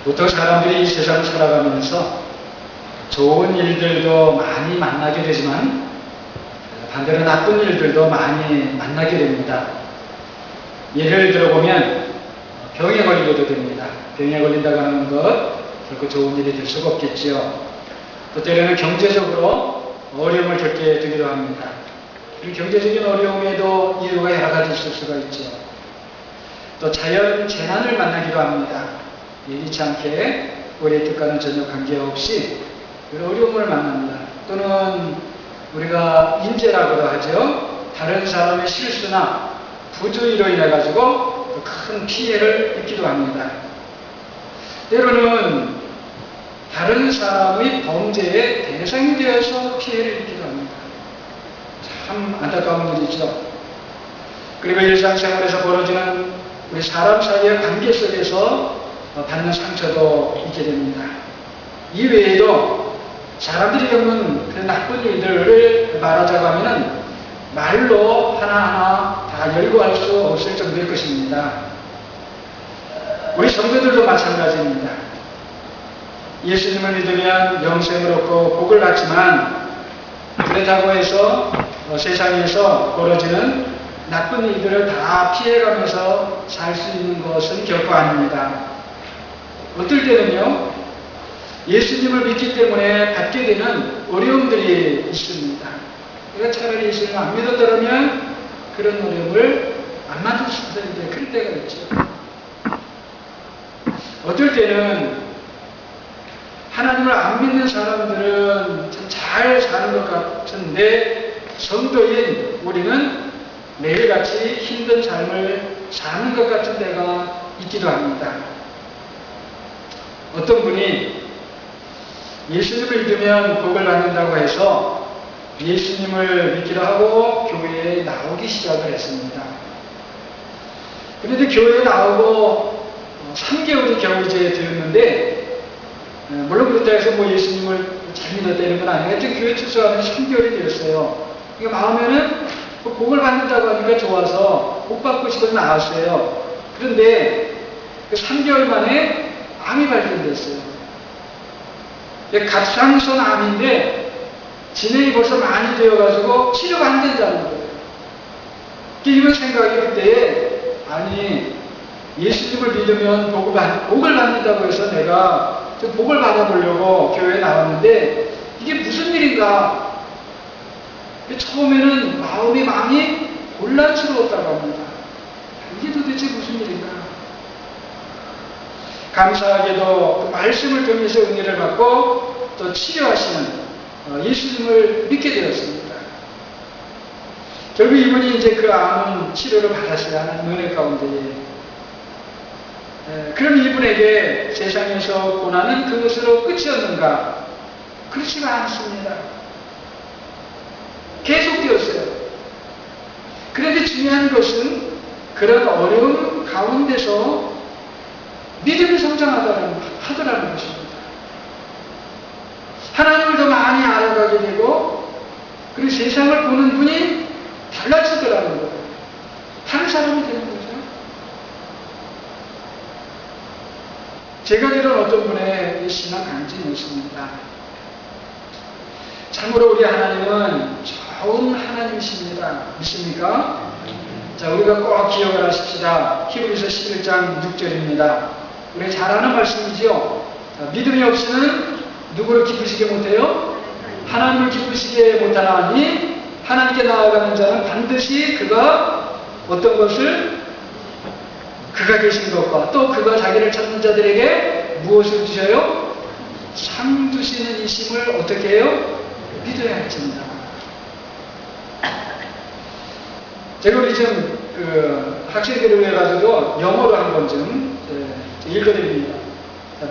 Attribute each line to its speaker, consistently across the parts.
Speaker 1: 보통 사람들이 이 세상을 살아가면서 좋은 일들도 많이 만나게 되지만 반대로 나쁜 일들도 많이 만나게 됩니다. 예를 들어보면 병에 걸리게도 됩니다. 병에 걸린다고 하는 것 결코 좋은 일이 될 수가 없겠지요. 또 때로는 경제적으로 어려움을 겪게 되기도 합니다. 그리고 경제적인 어려움에도 이유가 여러 가지 있을 수가 있죠. 또 자연 재난을 만나기도 합니다. 예기치 않게 우리의 뜻과는 전혀 관계없이 어려움을 만납니다. 또는 우리가 인재라고도 하죠. 다른 사람의 실수나 부주의로 인해 가지고 큰 피해를 입기도 합니다. 때로는 다른 사람의 범죄의 대상이 되어서 피해를 입기도 합니다. 참 안타까운 일이죠. 그리고 일상생활에서 벌어지는 우리 사람 사이의 관계 속에서 받는 상처도 있게 됩니다. 이 외에도 사람들이 겪는 그 나쁜 일들을 말하자고 하면은 말로 하나하나 다 열거할 수 없을 정도일 것입니다. 우리 성도들도 마찬가지입니다. 예수님을 믿으면 영생을 얻고 복을 받지만 그렇다고 해서 세상에서 벌어지는 나쁜 일들을 다 피해가면서 살 수 있는 것은 결코 아닙니다. 어떨 때는요, 예수님을 믿기 때문에 받게 되는 어려움들이 있습니다. 그러니까 차라리 예수님을 안 믿었더라면 그런 어려움을 안 만들 수 있는데 그럴 때가 있죠. 어떨 때는 하나님을 안 믿는 사람들은 참 잘 사는 것 같은데 성도인 우리는 매일같이 힘든 삶을 사는 것 같은 때가 있기도 합니다. 어떤 분이 예수님을 믿으면 복을 받는다고 해서 예수님을 믿기로 하고 교회에 나오기 시작을 했습니다. 그런데 교회에 나오고 3개월이 겨우 이제 되었는데, 물론 그렇다 해서 뭐 예수님을 잘 믿었다는 건 아니에요. 하여튼 교회 출석하면서 3개월이 되었어요. 그러니까 마음에는 복을 받는다고 하니까 좋아서 복 받고 싶어서 나왔어요. 그런데 그 3개월 만에 암이 발견됐어요. 갑상선 암인데 진행이 벌써 많이 되어가지고 치료가 안 된다는 거예요. 이런 생각이 그때, 아니 예수님을 믿으면 복을 받는다고 해서 내가 좀 복을 받아보려고 교회에 나왔는데 이게 무슨 일인가. 처음에는 마음이 곤란스러웠다고 합니다. 이게 도대체 무슨 일인가. 감사하게도 그 말씀을 통해서 은혜를 받고 또 치료하시는 예수님을 믿게 되었습니다. 결국 이분이 이제 그 암은 치료를 받았어야 하는 은혜 가운데, 그럼 이분에게 세상에서 고난은 그것으로 끝이었는가? 그렇지가 않습니다. 계속되었어요. 그런데 중요한 것은 그런 어려움 가운데서 믿음이 성장하더라는 것입니다. 하나님을 더 많이 알아가게 되고, 그리고 세상을 보는 분이 달라지더라는 거예요. 다른 사람이 되는 거죠. 제가 들은 어떤 분의 신앙 강진이었습니다. 참으로 우리 하나님은 좋은 하나님이십니다. 믿습니까? 자, 우리가 꼭 기억을 하십시다. 히브리서 11장 6절입니다. 우리 잘 아는 말씀이지요. 자, 믿음이 없이는 누구를 기쁘시게 못해요? 하나님을 기쁘시게 못하나니 하나님께 나아가는 자는 반드시 그가 어떤 것을, 그가 계신 것과 또 그가 자기를 찾는 자들에게 무엇을 주셔요? 상 주시는 이심을 어떻게 해요? 믿어야 할지입니다. 제가 우리 좀 학생들을 위해 가지고 영어로 한번 좀 읽어드립니다.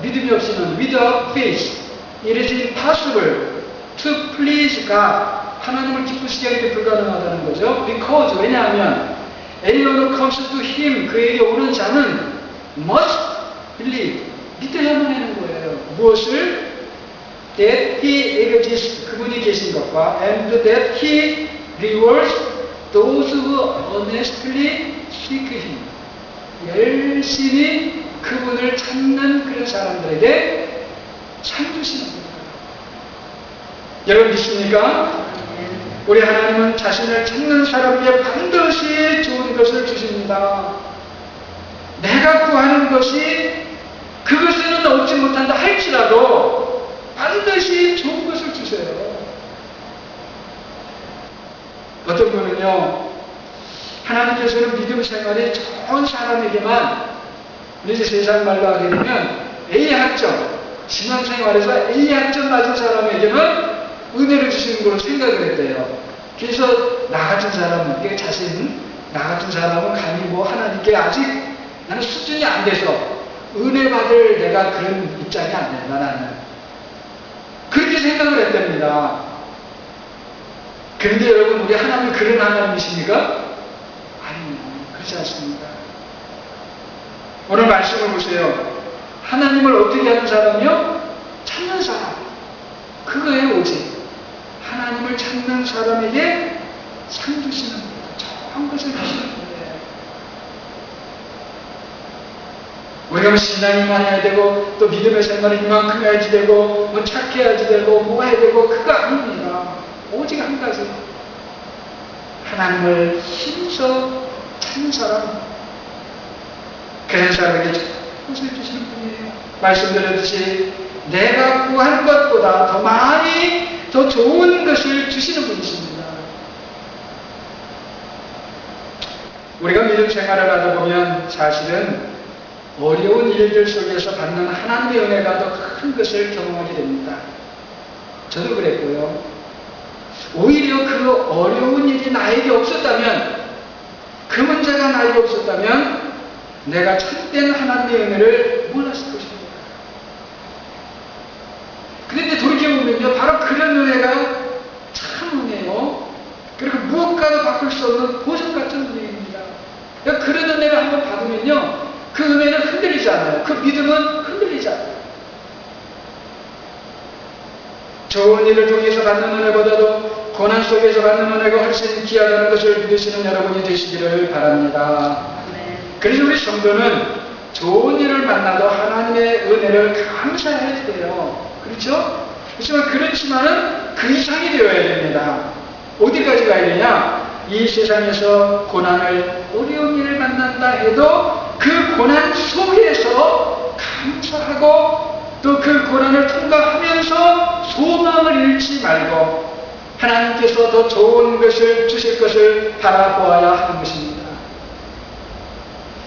Speaker 1: 믿음이 없이는 without faith it is impossible to please God. 하나님을 기쁘시게 하기 불가능하다는 거죠. Because, 왜냐하면 anyone who comes to Him, 그에게 오는 자는 must believe, 믿어야만 하는 거예요. 무엇을? That He exists, 그분이 계신 것과 and that He rewards those who honestly seek Him, 열심히 그분을 찾는 그런 사람들에게 상 주시는 겁니다. 여러분 믿습니까? 우리 하나님은 자신을 찾는 사람에게 반드시 좋은 것을 주십니다. 내가 구하는 것이 그것에는 얻지 못한다 할지라도 반드시 좋은 것을 주세요. 어떤 분은요, 하나님께서는 믿음 생활이 좋은 사람에게만, 이제 세상 말로 하게 되면 A학점, 신앙생활에서 A학점 맞은 사람에게는 은혜를 주시는 걸로 생각을 했대요. 그래서 나 같은 사람에게 자신, 나 같은 사람은 감히 뭐 하나님께 아직 나는 수준이 안 돼서 은혜 받을 내가 그런 입장이 안 된다, 나는. 그렇게 생각을 했답니다. 그런데 여러분, 우리 하나님 그런 하나님이십니까? 아니요, 그렇지 않습니다. 오늘 말씀을 보세요. 하나님을 어떻게 하는 사람이요? 찾는 사람. 그거예요, 오직. 하나님을 찾는 사람에게 상 주시는 거예요. 좋은 것을 주시는 거예요. 우리가 신앙이 많이 해야 되고, 또 믿음의 생활이 이만큼 해야지 되고, 뭐 착해야지 되고, 뭐 해야 되고, 그거 아닙니다. 오직 한 가지. 하나님을 힘써 찾는 사람. 그런 사람에게 좋은 것을 주시는 분이에요. 말씀드렸듯이, 내가 구한 것보다 더 많이 더 좋은 것을 주시는 분이십니다. 우리가 믿음 생활을 하다 보면 사실은 어려운 일들 속에서 받는 하나님의 은혜가 더 큰 것을 경험하게 됩니다. 저도 그랬고요. 오히려 그 어려운 일이 나에게 없었다면, 그 문제가 나에게 없었다면 내가 참된 하나님의 은혜를 몰랐을 것입니다. 그런데 돌이켜보면요, 바로 그런 은혜가 참 은혜요. 그리고 무엇과도 바꿀 수 없는 보석 같은 은혜입니다. 그러니까 그런 은혜를 한번 받으면요, 그 은혜는 흔들리지 않아요. 그 믿음은 흔들리지 않아요. 좋은 일을 통해서 받는 은혜보다도 고난 속에서 받는 은혜가 훨씬 귀하다는 것을 믿으시는 여러분이 되시기를 바랍니다. 그래서 우리 성도는 좋은 일을 만나도 하나님의 은혜를 감사해야 돼요. 그렇죠? 그렇지만은 그 이상이 되어야 됩니다. 어디까지 가야 되냐? 이 세상에서 고난을, 어려운 일을 만난다 해도 그 고난 속에서 감사하고 또 그 고난을 통과하면서 소망을 잃지 말고 하나님께서 더 좋은 것을 주실 것을 바라보아야 하는 것입니다.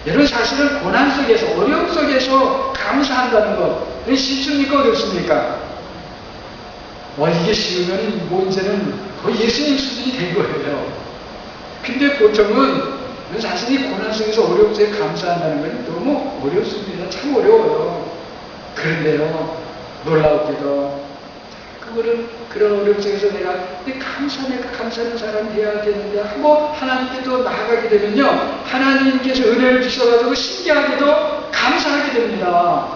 Speaker 1: 여러분, 사실은 고난 속에서, 어려움 속에서 감사한다는 것, 쉽습니까? 어렵습니까? 이게 쉬우면 뭐 이제는 거의 예수님 수준이 된 거예요. 근데 보통은 자신이 고난 속에서 어려움 속에 감사한다는 건 너무 어렵습니다. 참 어려워요. 그런데요, 놀라웠게도 그런 어려움 속에서 내가 감사하는 사람이 되어야 되는데 하고 하나님께 또 나아가게 되면요, 하나님께서 은혜를 주셔가지고 신기하게도 감사하게 됩니다.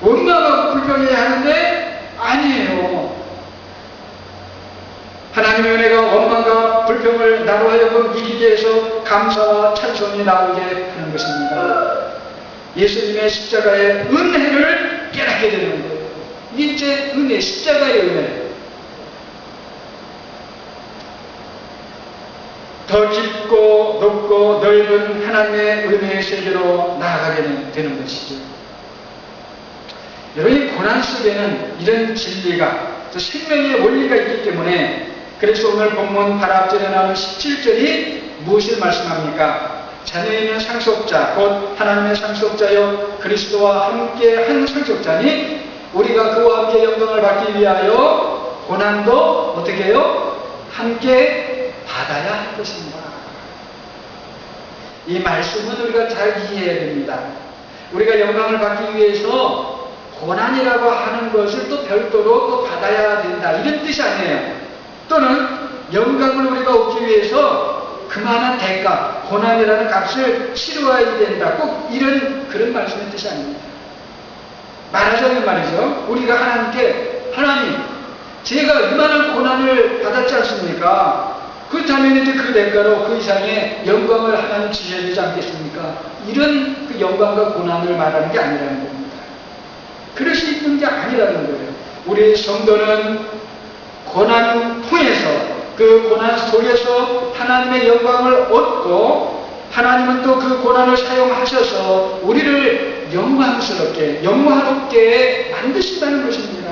Speaker 1: 원망하고 불평해야 하는데 아니에요. 하나님의 은혜가 원망과 불평을 나로 하여금 이기게 해서 감사와 찬송이 나오게 하는 것입니다. 예수님의 십자가의 은혜를 깨닫게 되는 거예요. 이제 은혜, 십자가의 은혜. 더 깊고 높고 넓은 하나님의 은혜의 세계로 나아가게 되는 것이죠. 여러분, 고난 속에는 이런 진리가, 또 생명의 원리가 있기 때문에, 그래서 오늘 본문 8절에 나오는 17절이 무엇을 말씀합니까? 자녀이면 상속자, 곧 하나님의 상속자여 그리스도와 함께 한 상속자니 우리가 그와 함께 영광을 받기 위하여 고난도 어떻게 해요? 함께 받아야 할 것입니다. 이 말씀은 우리가 잘 이해해야 됩니다. 우리가 영광을 받기 위해서 고난이라고 하는 것을 또 별도로 또 받아야 된다, 이런 뜻이 아니에요. 또는 영광을 우리가 얻기 위해서 그만한 대가, 고난이라는 값을 치러야 된다, 꼭 이런 그런 말씀의 뜻이 아닙니다. 말하자면 말이죠, 우리가 하나님께, 하나님, 제가 이만한 고난을 받았지 않습니까? 그렇다면 이제 그 대가로 그 이상의 영광을 하나님 주셔야 되지 않겠습니까? 이런 그 영광과 고난을 말하는 게 아니라는 겁니다. 그럴 수 있는 게 아니라는 거예요. 우리 성도는 고난 통해서, 그 고난 속에서 하나님의 영광을 얻고, 하나님은 또 그 고난을 사용하셔서 우리를 영광스럽게, 영화롭게 만드신다는 것입니다.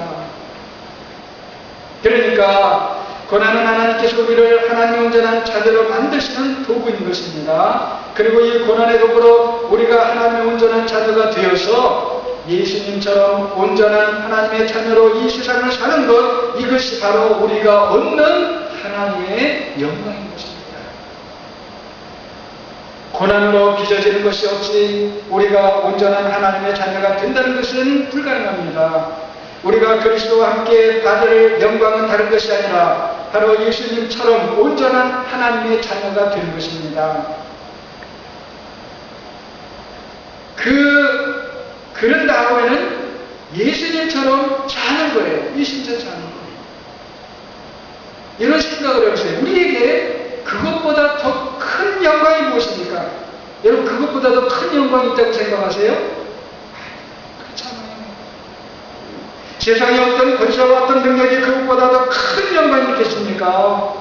Speaker 1: 그러니까 고난은 하나님께서 우리를 하나님의 온전한 자녀로 만드시는 도구인 것입니다. 그리고 이 고난의 도구로 우리가 하나님의 온전한 자녀가 되어서 예수님처럼 온전한 하나님의 자녀로 이 세상을 사는 것, 이것이 바로 우리가 얻는 하나님의 영광인 것입니다. 고난으로 빚어지는 것이 없이 우리가 온전한 하나님의 자녀가 된다는 것은 불가능합니다. 우리가 그리스도와 함께 받을 영광은 다른 것이 아니라 바로 예수님처럼 온전한 하나님의 자녀가 되는 것입니다. 그런 다음에는 예수님처럼 사는 거예요. 예수님처럼 사는 거예요. 이런 생각을 해보세요. 우리에게 그것보다 더 큰 영광이 무엇입니까? 여러분, 그것보다 더 큰 영광이 있다고 생각하세요? 그렇잖아요. 세상에 어떤 권세와 어떤 능력이 그것보다 더 큰 영광이 있겠습니까?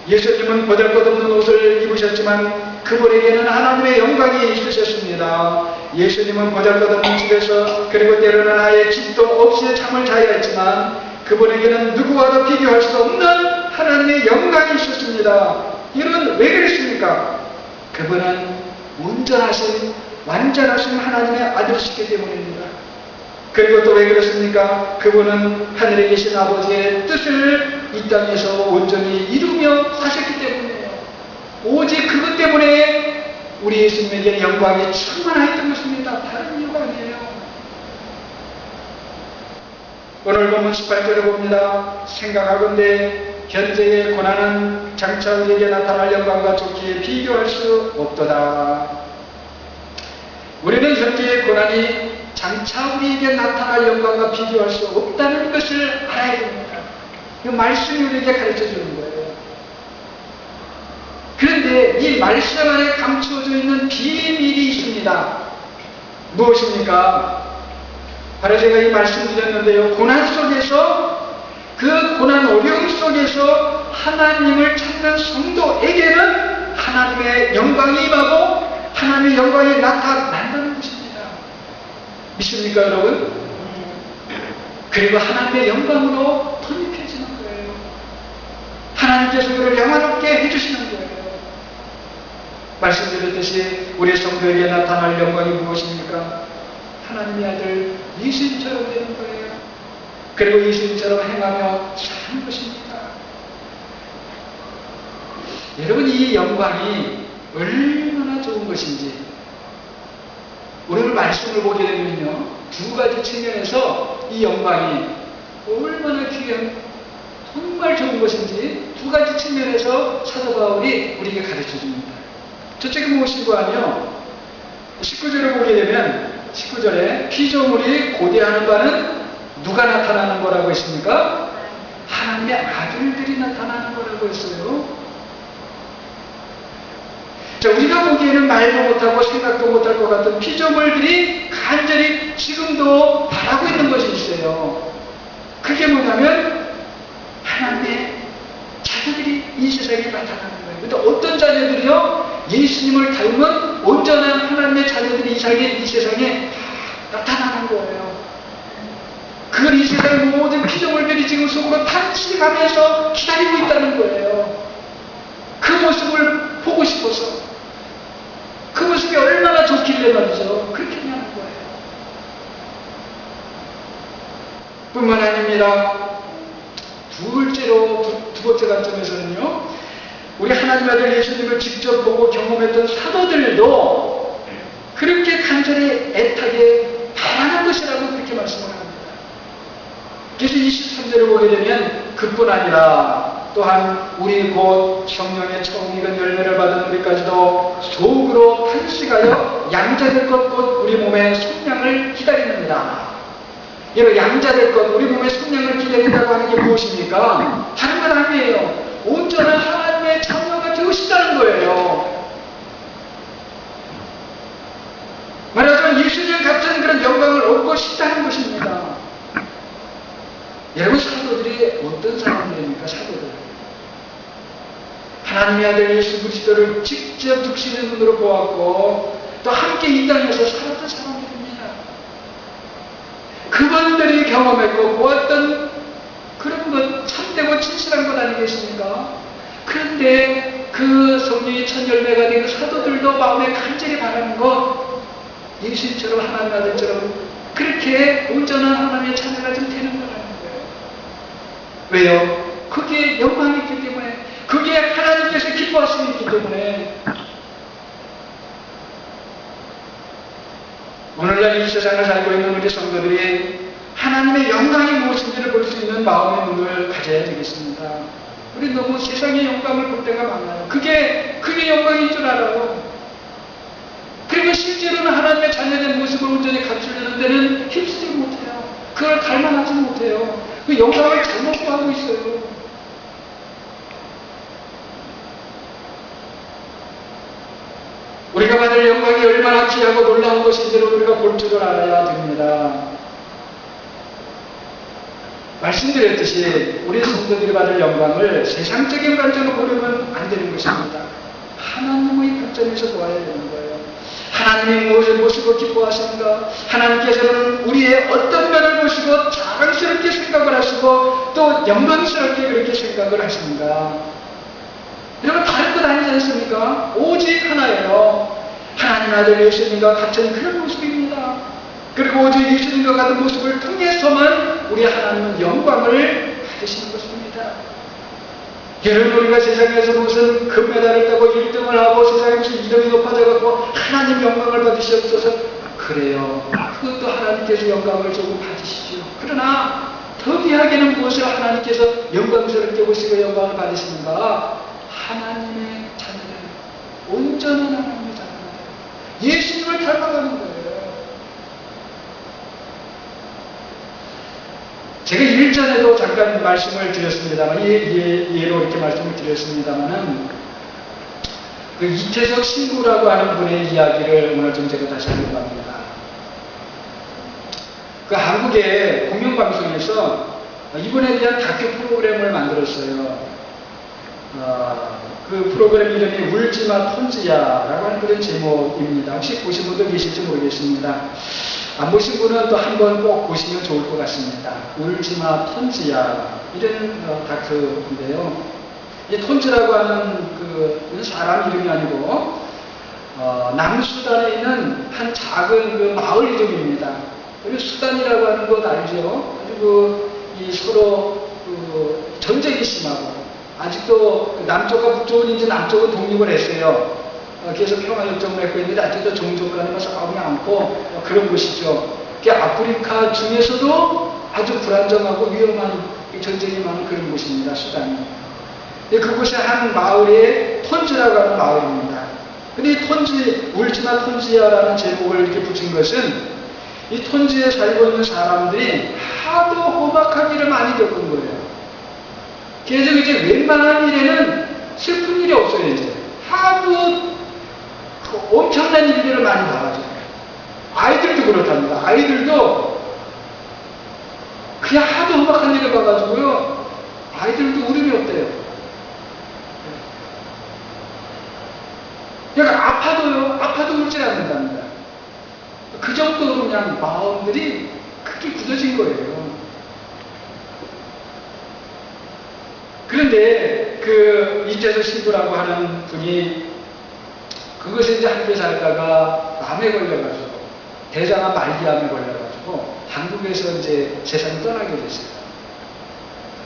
Speaker 1: 예수님은 보잘것없는 옷을 입으셨지만 그분에게는 하나님의 영광이 있으셨습니다. 예수님은 보잘것없는 집에서, 그리고 때로는 아예 집도 없이 잠을 자야 했지만 그분에게는 누구와도 비교할 수 없는 하나님의 영광이 있었습니다. 이런 왜 그랬습니까? 그분은 온전하신, 완전하신 하나님의 아들이시기 때문입니다. 그리고 또 왜 그렇습니까? 그분은 하늘에 계신 아버지의 뜻을 이 땅에서 온전히 이루며 사셨기 때문이에요. 오직 그것 때문에 우리 예수님에게는 영광이 충만했던 것입니다. 다른 이유가 아니에요. 오늘 본문 18절에 봅니다. 생각하건대 현재의 고난은 장차 우리에게 나타날 영광과 좋게 비교할 수 없도다. 우리는 현재의 고난이 장차 우리에게 나타날 영광과 비교할 수 없다는 것을 알아야 됩니다. 이 말씀이 우리에게 가르쳐 주는 거예요. 그런데 이 말씀 안에 감춰져 있는 비밀이 있습니다. 무엇입니까? 바로 제가 이 말씀 드렸는데요. 고난 속에서, 그 고난 어려움 속에서 하나님을 찾는 성도에게는 하나님의 영광이 임하고 하나님의 영광이 나타난다는 것입니다. 믿습니까, 여러분? 그리고 하나님의 영광으로 통립해지는 거예요. 하나님께서 우리를 영화롭게 해주시는 거예요. 말씀드렸듯이 우리 성도에게 나타날 영광이 무엇입니까? 하나님의 아들 예수님처럼 되는 거예요. 그리고 예수님처럼 행하며 사는 것입니다. 여러분, 이 영광이 얼마나 좋은 것인지 오늘 말씀을 보게 되면요, 두 가지 측면에서 이 영광이 얼마나 귀한, 정말 좋은 것인지 두 가지 측면에서 사도 바울이 우리에게 가르쳐 줍니다. 저쪽에 보신 거 아니요, 19절을 보게 되면 19절에 피조물이 고대하는 바는 누가 나타나는 거라고 했습니까? 하나님의 아들들이 나타나는 거라고 했어요. 자, 우리가 보기에는 말도 못하고 생각도 못할 것 같은 피조물들이 간절히 지금도 바라고 있는 것이 있어요. 그게 뭐냐면 하나님의 자녀들이 이 세상에 나타나는 거예요. 근데 어떤 자녀들이요? 예수님을 닮은 온전한 하나님의 자녀들이 이 세상에 나타나는 거예요. 그걸 이 세상의 모든 피조물들이 지금 속으로 탄식하면서 기다리고 있다는 거예요. 그 모습을 보고 싶어서, 그 모습이 얼마나 좋길래 말이죠. 그렇게 하는 거예요. 뿐만 아닙니다. 두 번째 관점에서는요, 우리 하나님 아들 예수님을 직접 보고 경험했던 사도들도 그렇게 간절히 애타게 바라는 것이라고 그렇게 말씀을 합니다. 그래서 23절을 보게 되면 그뿐 아니라 또한 우리 곧 성령의 처음 익은 열매를 받은 우리까지도 속으로 탄식하여 양자될 것 곧 우리 몸의 속량을 기다립니다. 여러분, 양자될 것, 우리 몸의 속량을 기다린다고 하는 게 무엇입니까? 다른 건 아니에요. 온전한 하나님의 자녀 예수님 같은 그런 영광을 얻고 싶다는 것입니다. 여러분, 사도들이 어떤 사람들입니까? 사도들. 하나님의 아들 예수 그리스도를 직접 육신의 눈으로 보았고 또 함께 이 땅에서 살았던 사람들입니다. 그분들이 경험했고 보았던 그런 것 참되고 진실한 것 아니겠습니까? 그런데 그 성령이 첫 열매가 된 사도들도 마음에 간절히 바라는 것, 예수님처럼 하나님 아들처럼 그렇게 온전한 하나님의 자녀가 좀 되는 거라는 거예요. 왜요? 그게 영광이 있기 때문에, 그게 하나님께서 기뻐하심이 있기 때문에. 오늘날 이 세상을 살고 있는 우리 성도들이 하나님의 영광이 무엇인지를 볼 수 있는 마음의 눈을 가져야 되겠습니다. 우리 너무 세상의 영광을 볼 때가 많아요. 그게 영광인 줄 알아요. 그리고 실제로는 하나님의 자녀된 모습을 온전히 갖추려는 데는 힘쓰지 못해요. 그걸 갈망하지 못해요. 그 영광을 잘못 구하고 있어요. 우리가 받을 영광이 얼마나 귀하고 놀라운 것인지를 우리가 볼 줄을 알아야 됩니다. 말씀드렸듯이 우리 성도들이 받을 영광을 세상적인 관점으로 보려면 안 되는 것입니다. 하나님의 관점에서 보아야 되는 거예요. 하나님이 무엇을 보시고 기뻐하십니까? 하나님께서는 우리의 어떤 면을 보시고 자랑스럽게 생각을 하시고 또 영광스럽게 그렇게 생각을 하십니다. 여러분, 다른 것 아니지 않습니까? 오직 하나예요. 하나님 아들 예수님과 같은 그런 모습입니다. 그리고 오직 예수님과 같은 모습을 통해서만 우리 하나님은 영광을 받으시는 것입니다. 여러분, 우리가 세상에서 무슨 금메달을 따고 1등을 하고 세상에서 이름이 높아져갖고 하나님 영광을 받으시옵소서. 그래요. 그것도 하나님께서 영광을 조금 받으시죠. 그러나 더 귀하게는 무엇을 하나님께서 영광스럽게 보시고 영광을 받으시는가? 하나님의 자녀들, 온전한 하나님의 자녀들, 예수님을 닮아가는 거예요. 제가 일전에도 잠깐 말씀을 드렸습니다만, 예로 이렇게 말씀을 드렸습니다만은, 그 이태석 신부라고 하는 분의 이야기를 오늘 좀 제가 다시 하려고 합니다. 그 한국의 공영방송에서 이분에 대한 다큐 프로그램을 만들었어요. 그 프로그램 이름이 울지마 톤지야라고 하는 그런 제목입니다. 혹시 보신 분도 계실지 모르겠습니다. 안 보신 분은 또 한번 꼭 보시면 좋을 것 같습니다. 울지마 톤지야, 이런 다큐인데요. 이 톤지라고 하는 그 사람 이름이 아니고 남수단에 있는 한 작은 그 마을 이름입니다. 그리고 수단이라고 하는 것 알죠? 그리고 이 서로 그 전쟁이 심하고 아직도 남쪽과 북쪽은 이제 남쪽은 독립을 했어요. 그래서 평화협정을 했고 있는데 아직도 종족 간에 싸움이 많고 그런 곳이죠. 아프리카 중에서도 아주 불안정하고 위험한 전쟁이 많은 그런 곳입니다. 수단이. 그곳에 한 마을에 톤지라고 하는 마을입니다. 근데 이 톤지, 울지마 톤지야라는 제목을 이렇게 붙인 것은 이 톤지에 살고 있는 사람들이 하도 험악한 일을 많이 겪은 거예요. 그래서 이제 웬만한 일에는 슬픈 일이 없어요, 이제. 하도 엄청난 일들을 많이 봐가지고. 아이들도 그렇답니다. 아이들도 그냥 하도 험악한 일을 봐가지고요. 아이들도 울음이 없대요. 그러니까 아파도 울질 않는답니다. 그 정도로 그냥 마음들이 크게 굳어진 거예요. 그런데 그 이태석 신부라고 하는 분이 그것에 이제 함께 살다가 암에 걸려가지고 대장암 말기암에 걸려가지고 한국에서 이제 세상을 떠나게 됐어요.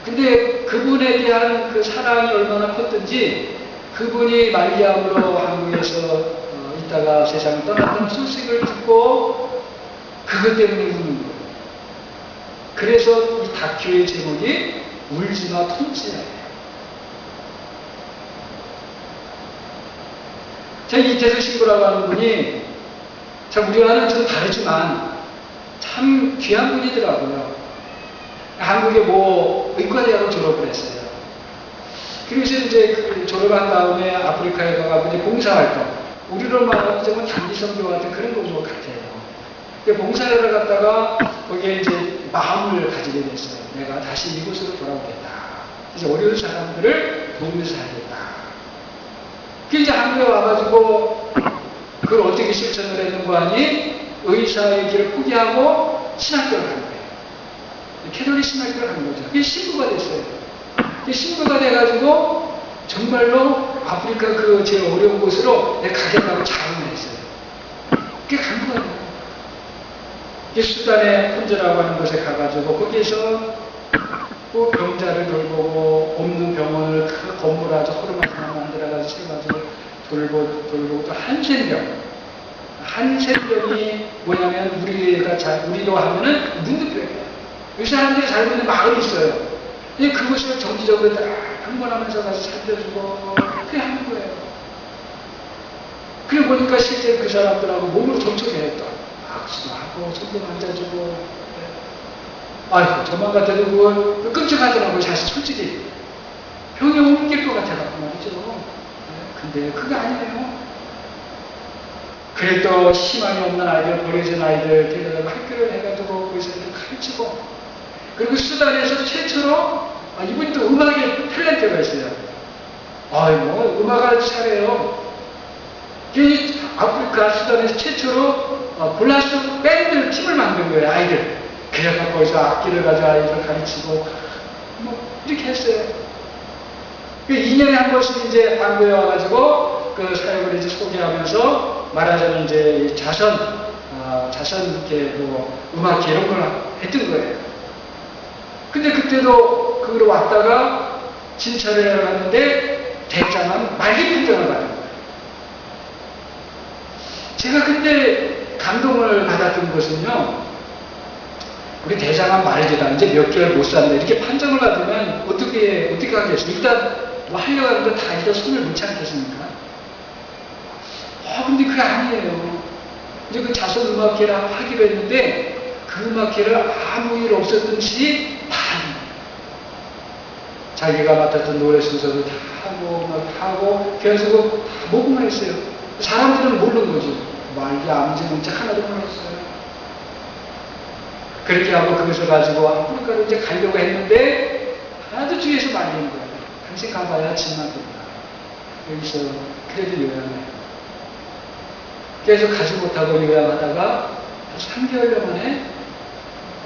Speaker 1: 근데 그분에 대한 그 사랑이 얼마나 컸든지 그분이 말기암으로 한국에서 있다가 세상을 떠났다는 소식을 듣고 그것 때문에 우는 거예요. 그래서 이 다큐의 제목이 울지마 톤지야예요. 참 이태석 신부라고 하는 분이 참 우리와는 좀 다르지만 참 귀한 분이더라고요. 한국에 뭐 의과대학을 졸업을 했어요. 그래서 이제 그 졸업한 다음에 아프리카에 가가지고 이제 봉사활동, 우리로 말하면 정말 단기선교 같은 그런 것 같아요. 봉사를 갔다가 거기에 이제 마음을 가지게 됐어요. 내가 다시 이곳으로 돌아오겠다. 이제 어려운 사람들을 도우면서 살겠다. 그 이제 한국에 와가지고 그걸 어떻게 실천을 했는고 하니 의사의 길을 포기하고 신학교를 간 거예요. 캐톨릭 신학교를 간 거죠. 그게 신부가 됐어요. 그게 신부가 돼가지고 정말로 아프리카 그 제일 어려운 곳으로 내가 가겠다고 자원을 했어요. 그게 간 거예요. 수단의 혼자라고 하는 곳에 가가지고 거기에서 그 병자를 돌보고 없는 병원을 그 건물 아주 허름하게 만들어가지고 세가지고 돌보고 또 한센병이 뭐냐면 우리로 하면은 문득병이에요. 이 사람들이 잘 보는 마을이 있어요. 그것을 정기적으로 한 번 하면서 가서 살펴주고 그게 하는 거예요. 그리고 보니까 실제 그 사람들하고 몸으로 접촉해요. 또 박수도 하고 손도 만져주고. 아이고 저만 같아도 그건 끔찍하더라고요. 사실 솔직히 병이 옮길 것 같아갖고 말이죠. 근데 그게 아니에요. 그래 또 희망이 없는 아이들, 버려진 아이들 데려다가 학교를 해가지고 거기서 가르치고, 그리고 수단에서 최초로 이분이 또 음악에 탤런트가 있어요. 아이고 음악을 잘해요. 아프리카 수단에서 최초로 블라스 밴드 팀을 만든 거예요. 아이들. 그래서 거기서 악기를 가지고 아이들 가르치고 뭐 이렇게 했어요. 2년에 한 번씩 이제 한국에 와가지고 그 사역을 이제 소개하면서 말하자면 이제 자선 이렇게 뭐 음악회 이런 걸 했던 거예요. 근데 그때도 그걸 왔다가 진찰을 하는데 대장은 말기 판정을 받은 거예요. 제가 그때 감동을 받았던 것은요, 우리 대장은 말기다. 이제 몇 개월 못 산다. 이렇게 판정을 받으면 어떻게 하겠어요? 일단 뭐 하려고 하는데 다 일단 손을 놓지 않겠습니까? 근데 그게 아니에요. 이제 그 자선 음악회를 하기로 했는데 그 음악회를 아무 일 없었던지 다 자기가 맡았던 노래 순서도 다 하고 계속 다 녹음을 했어요. 사람들은 모르는 거죠. 말기 아무지 문자 하나도 몰랐어요. 그렇게 하고 그것을 가지고 아프리카로 이제 가려고 했는데 하나도 뒤에서 말리는 거예요. 당신 가봐야 짐만 된다. 여기서 그래도 요양해요. 계속 가지 못하고 요양하다가 3개월 만에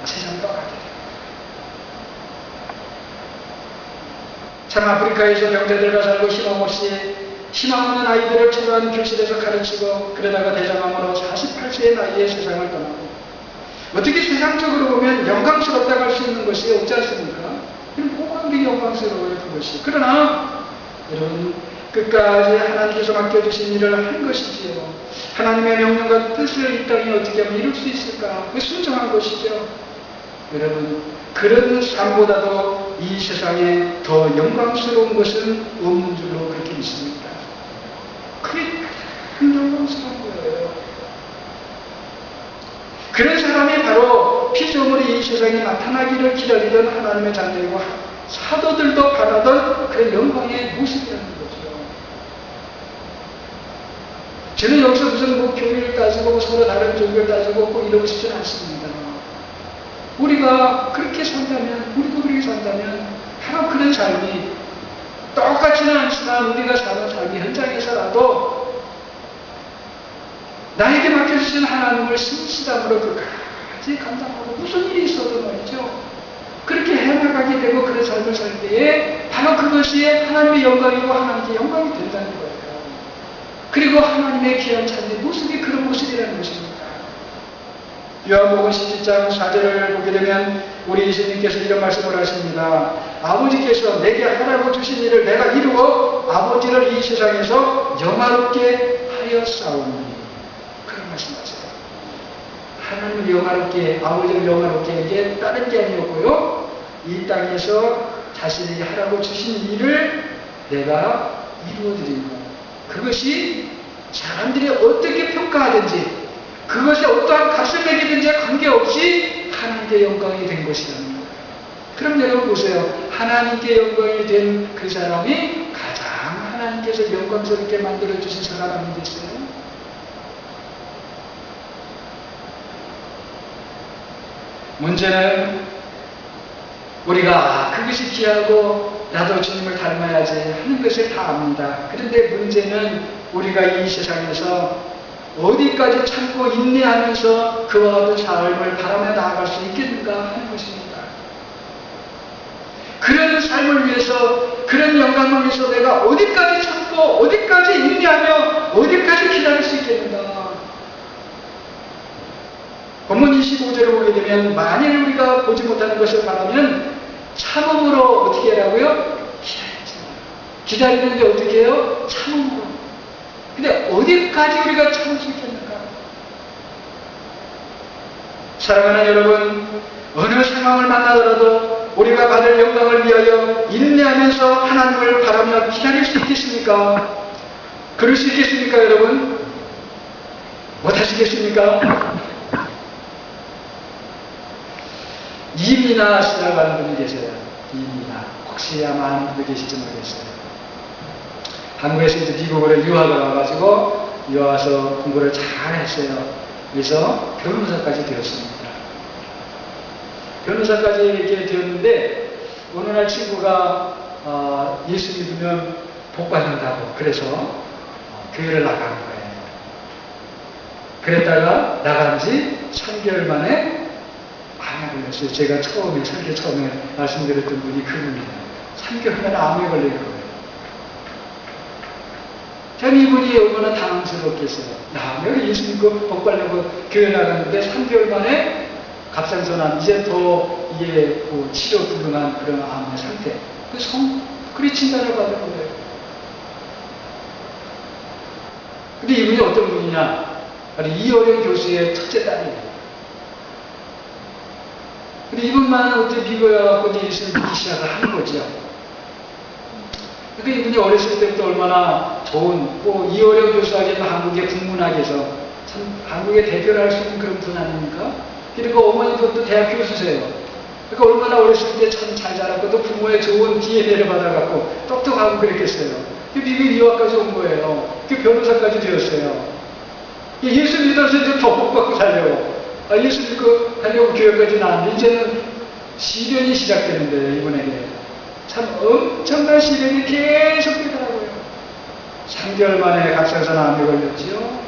Speaker 1: 세상을 떠나게 돼요. 참 아프리카에서 병자들과 살고 희망 없는 아이들을 초라한 교실에서 가르치고 그러다가 대장암으로 48세의 나이에 세상을 떠나고, 어떻게 세상적으로 보면 영광스럽다고 할 수 있는 것이 없지 않습니까? 뭐가 그렇게 영광스러워요 그것이. 그러나 여러분 끝까지 하나님께서 맡겨주신 일을 한 것이지요. 하나님의 명령과 뜻을 이 땅에 어떻게 하면 이룰 수 있을까? 그 순종한 것이죠. 여러분 그런 삶보다도 이 세상에 더 영광스러운 것은 없는 줄로 그렇게 믿습니다. 그게 큰 영광스러운 거예요. 그런 사람이 바로 피조물이 이 세상에 나타나기를 기다리던 하나님의 자녀이고 사도들도 바라던 그런 영광의 모습이라는 거죠. 저는 여기서 무슨 뭐 교리를 따지고 서로 다른 종교를 따지고 꼭 이러고 싶지는 않습니다. 우리가 그렇게 산다면, 우리도 그렇게 산다면 바로 그런 삶이 똑같지는 않지만 우리가 사는 삶이 현장에서라도 나에게 맡겨주신 하나님을 신실함으로 끝까지 감당하고 무슨 일이 있어도 말이죠. 그렇게 해나가게 되고 그런 삶을 살 때에 바로 그것이 하나님의 영광이고 하나님께 영광이 된다는 거예요. 그리고 하나님의 귀한 자녀의 모습이 그런 모습이라는 것입니다. 요한복음 17장 4절을 보게 되면 우리 예수님께서 이런 말씀을 하십니다. 아버지께서 내게 하라고 주신 일을 내가 이루어 아버지를 이 세상에서 영화롭게 하였사오니. 그런 말씀하세요. 하나님을 영화롭게, 아버지를 영화롭게 이게 다른 게 아니었고요. 이 땅에서 자신에게 하라고 주신 일을 내가 이루어드리고, 그것이 사람들이 어떻게 평가하든지 그것이 어떠한 값을 매기든지 관계없이 하나님께 영광이 된 것이라는 거예요. 그럼 여러분 보세요. 하나님께 영광이 된 그 사람이 가장 하나님께서 영광스럽게 만들어주신 사람 아니겠어요? 문제는 우리가 그것이 귀하고 나도 주님을 닮아야지 하는 것을 다 압니다. 그런데 문제는 우리가 이 세상에서 어디까지 참고 인내하면서 그와 같은 삶을 바라며 나아갈 수 있겠는가 하는 것입니다. 그런 삶을 위해서, 그런 영광을 위해서 내가 어디까지 참고 어디까지 인내하며 어디까지 기다릴 수 있겠는가. 본문 25절을 보게 되면 만일 우리가 보지 못하는 것을 바라면 참음으로 어떻게 하라고요? 기다리는데 어떻게 해요? 참음으로. 근데 어디까지 우리가 참을 수 있겠는가? 사랑하는 여러분, 어느 상황을 만나더라도 우리가 받을 영광을 위하여 인내하면서 하나님을 바라며 기다릴 수 있겠습니까? 그럴 수 있겠습니까, 여러분? 못하시겠습니까? 이민아 씨라고 하는 분이 계세요. 이민아. 혹시 아마 아는 분도 계실지 모르겠어요. 한국에서 이제 미국으로 유학을 와가지고 와서 공부를 잘 했어요. 그래서 변호사까지 되었습니다. 변호사까지 이렇게 되었는데 어느 날 친구가 예수 믿으면 복 받는다고 그래서 교회를 나간 거예요. 그랬다가 나간 지 3개월 만에 암에 걸렸어요. 제가 설교 처음에 말씀드렸던 분이 그분이에요. 3개월 만에 암에 걸린 거예요. 참 이분이 얼마나 당황스럽겠어요. 내가 예수 믿고 복 받려고 교회 나갔는데 3개월 만에 갑상선암, 이제 더 이게 치료 불능한 그런 암의 상태. 그리 진단을 받은 거예요. 근데 이분이 어떤 분이냐? 바로 이어령 교수의 첫째 딸이에요. 근데 이분만 어떻게 미국에 와서 예수를 믿기 시작을 한 거죠. 그러니까 이분이 어렸을 때부터 얼마나 좋은, 이어령 교수에게는 한국의 국문학에서 참 한국의 대표를 할 수 있는 그런 분 아닙니까? 그리고 어머니도 또 대학 교수세요. 그러니까 얼마나 어렸을 때 참 잘 자랐고 또 부모의 좋은 DNA를 받아갖고 똑똑하고 그랬겠어요. 미국 유학까지 온 거예요. 그 변호사까지 되었어요. 예수 믿어서 이제 더 복받고 살려고. 예수 믿고 하려고 교회까지 나왔는데 이제는 시련이 시작되는데 이분에게 참 엄청난 시련이 계속 되더라고요. 3개월 만에 갑상선 암에 걸렸지요.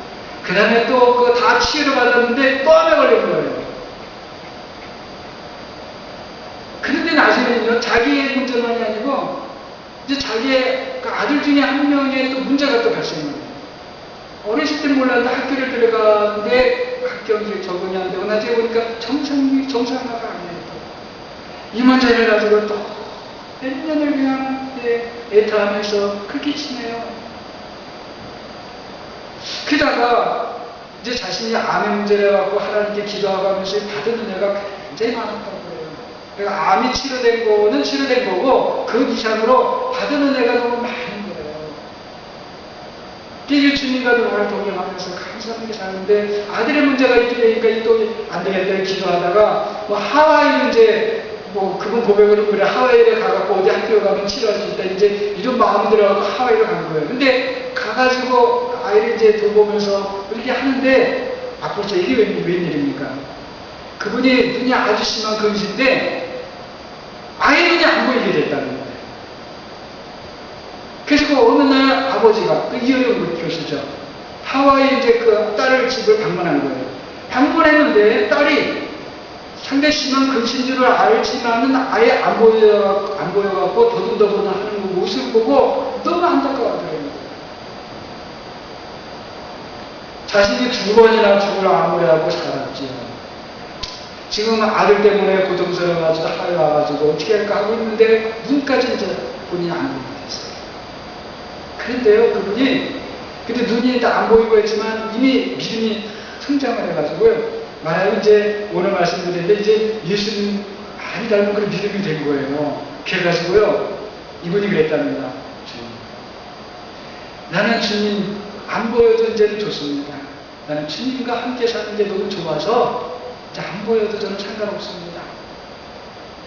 Speaker 1: 그 다음에 또 그거 다 치료를 받았는데 또 암에 걸린 거예요. 그런데 나중에는요, 자기의 문제만이 아니고 이제 자기의 그 아들 중에 한 명의 또 문제가 또 발생해요. 어렸을 때는 몰랐는데 학교를 들어가는데 학교 이제 적응이 안 되고 나중에 보니까 정상화가 아니에요. 이 문제를 가지고 또 몇 년을 그냥 애타하면서 그렇게 지내요. 그러다가 이제 자신이 암의 문제를 갖고 하나님께 기도하고 하면서 받은 은혜가 굉장히 많았다고 해요. 그러니까 암이 치료된 거는 치료된 거고 그 이상으로 받은 은혜가 너무 많은 거예요. 주님과 누구를 동행하면서 감사하게 사는데 아들의 문제가 이렇게 되니까 또 안 되겠다 기도하다가 하와이 이제 그분 고백으로 그래 하와이에 가갖고 어디 학교 가면 치료할 수 있다 이제 이런 마음이 들어가고 하와이로 간 거예요. 근데 가가지고 아이를 이제 돌보면서 그렇게 하는데 앞으로 이게 웬일입니까? 그분이 눈이 아주 심한 근시인데 아이 눈이 안 보이게 됐다는 거예요. 그래서 그 어느 날 아버지가 그 이어령 교수죠. 하와이 이제 그 딸을 집을 방문한 거예요. 방문했는데 딸이 상당히 심한 근시인 줄을 알지만은 아예 안 보여갖고 더듬더듬 하는 그 모습을 보고 너무 안타까워하더라고요. 자신이 2번이나 죽을 암을 하고 살았지요. 지금 아들 때문에 고통스러워가지고 하와이 와가지고 어떻게 할까 하고 있는데 눈까지 이제 본인이 안 보이게 됐어요. 그런데요, 그분이 근데 눈이 안 보이고 했지만 이미 믿음이 성장을 해가지고요. 말하면 이제 오늘 말씀드렸는데 이제 예수님 많이 닮은 그런 믿음이 된 거예요. 그래가지고요, 이분이 그랬답니다. 나는 주님 안 보여도 이제는 좋습니다. 나는 주님과 함께 사는 게 너무 좋아서 이제 안 보여도 저는 상관없습니다.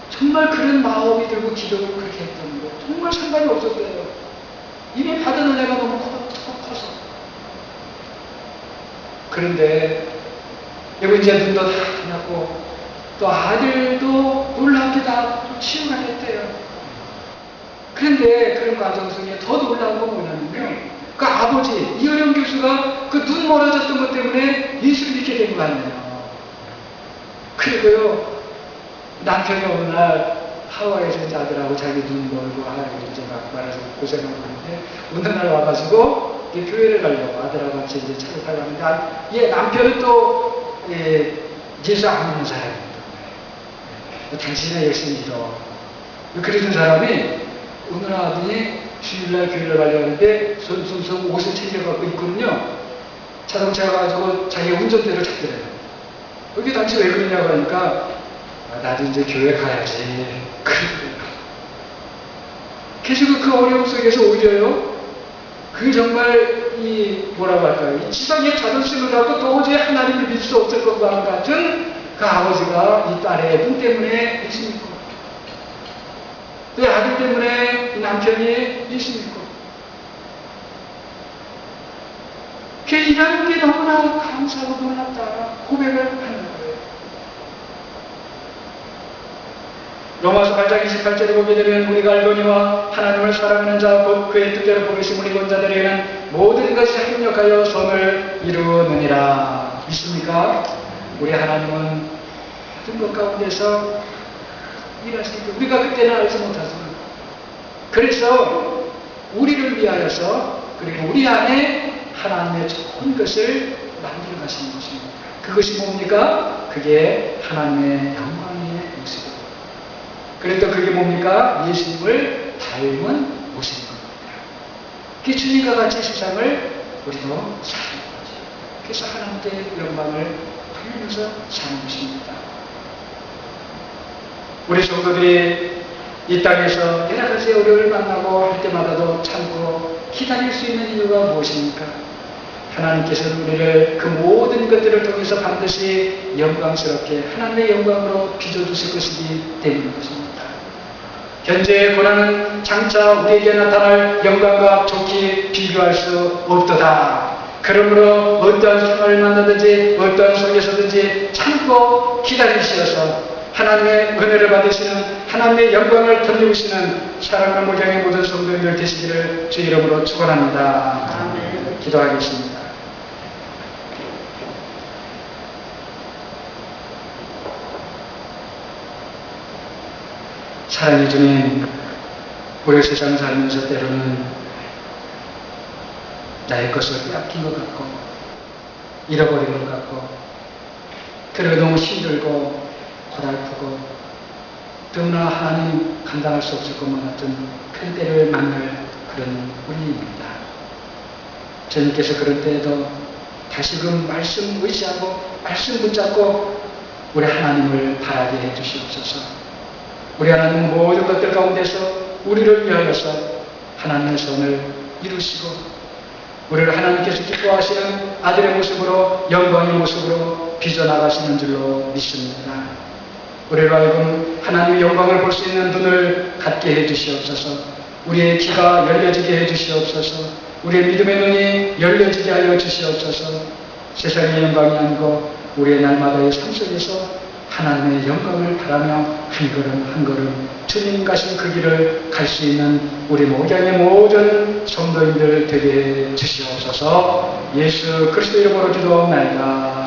Speaker 1: 정말 그런 마음이 들고 기도를 그렇게 했던 거예요. 정말 상관이 없었어요. 이미 받은 은혜가 너무 커서. 그런데 여기 이제 눈도 다 떠났고 또 아들도 놀랍게 다 치유가 됐대요. 그런데 그런 과정 속에 더 놀라운 건 뭐냐면요. 그 아버지, 이어령 교수가 그 눈 멀어졌던 것 때문에 예수를 믿게 된 거 아니에요. 그리고요, 남편이 어느 날 하와이에서 이제 아들하고 자기 눈 멀고 하와이에 이제 막 말해서 고생하고 있는데, 어느 날 와가지고 교회를 가려고 아들하고 같이 이제 차를 타고 가는데, 남편은 또, 예수 안 믿는 사람입니다. 당신의 열심히 믿어. 그러던 사람이 오늘 아들이 주일날 교회를 가려고 하는데 손 옷을 챙겨갖고 있거든요. 자동차가 가지고 자기 운전대를 찾더래요. 여기 당시 왜 그러냐고 하니까 나도 이제 교회 가야지. 그래요. 그래서 그 어려움 속에서 오히려요. 그 정말 뭐라고 할까요? 이 지상의 자존심을 갖고 도저히 하나님을 믿을 수 없을 것과 같은 그 아버지가 이 딸의 눈 때문에 예수 믿고, 또 아들 때문에 이 남편이 예수 믿고, 이런 게 너무나 감사하고 놀랍다 고백을 하는 거예요. 로마서 8장 28절에 보게 되면 우리가 알거니와 하나님을 사랑하는 자 곧 그의 뜻대로 부르신 우리 본자들에게는 모든 것이 합력하여 선을 이루느니라. 믿습니까? 우리 하나님은 모든 것 가운데서 일하시니까 우리가 그때는 알지 못하지만, 그래서 우리를 위하여서 그리고 우리 안에 하나님의 좋은 것을 만들어 가시는 것입니다. 그것이 뭡니까? 그게 하나님의 영광의 모습입니다. 그래도 그게 뭡니까? 예수님을 닮은 모습인 겁니다. 그 주님과 같이 세상을 우리도 사는 거죠. 그래서 하나님께 영광을 돌리면서 사는 것입니다. 우리 성도들이 이 땅에서 여러 가지 어려움을 만나고 할 때마다도 참고 기다릴 수 있는 이유가 무엇입니까? 하나님께서는 우리를 그 모든 것들을 통해서 반드시 영광스럽게 하나님의 영광으로 빚어주실 것이기 때문인 것입니다. 현재의 고난은 장차 우리에게 나타날 영광과 좋게 비교할 수 없도다. 그러므로 어떠한 상황을 만나든지 어떠한 속에서든지 참고 기다리시어서 하나님의 은혜를 받으시는 하나님의 영광을 덧입으시는 사랑하는 목양의 모든 성도님들 되시기를 주 이름으로 축원합니다. 아멘. 기도하겠습니다. 사랑의 주님, 우리 세상 살면서 때로는 나의 것을 빼앗긴 것 같고 잃어버린 것 같고, 그리고 너무 힘들고 고달프고 너무나 하나님 감당할 수 없을 것만 같은 큰 때를 만날 그런 우리입니다. 주님께서 그런 때에도 다시금 말씀 의지하고 말씀 붙잡고 우리 하나님을 바라게 해주시옵소서. 우리 하나님은 모든 것들 가운데서 우리를 위하여서 하나님의 선을 이루시고 우리를 하나님께서 기뻐하시는 아들의 모습으로 영광의 모습으로 빚어나가시는 줄로 믿습니다. 우리로 하여금 하나님의 영광을 볼 수 있는 눈을 갖게 해주시옵소서. 우리의 귀가 열려지게 해주시옵소서. 우리의 믿음의 눈이 열려지게 하여 주시옵소서. 세상의 영광이 아니고 우리의 날마다의 삶 속에서 하나님의 영광을 바라며 한 걸음 한 걸음 주님 가신 그 길을 갈 수 있는 우리 목양의 모든 성도인들 되게 해 주시옵소서. 예수 그리스도 이름으로 기도하옵나이다.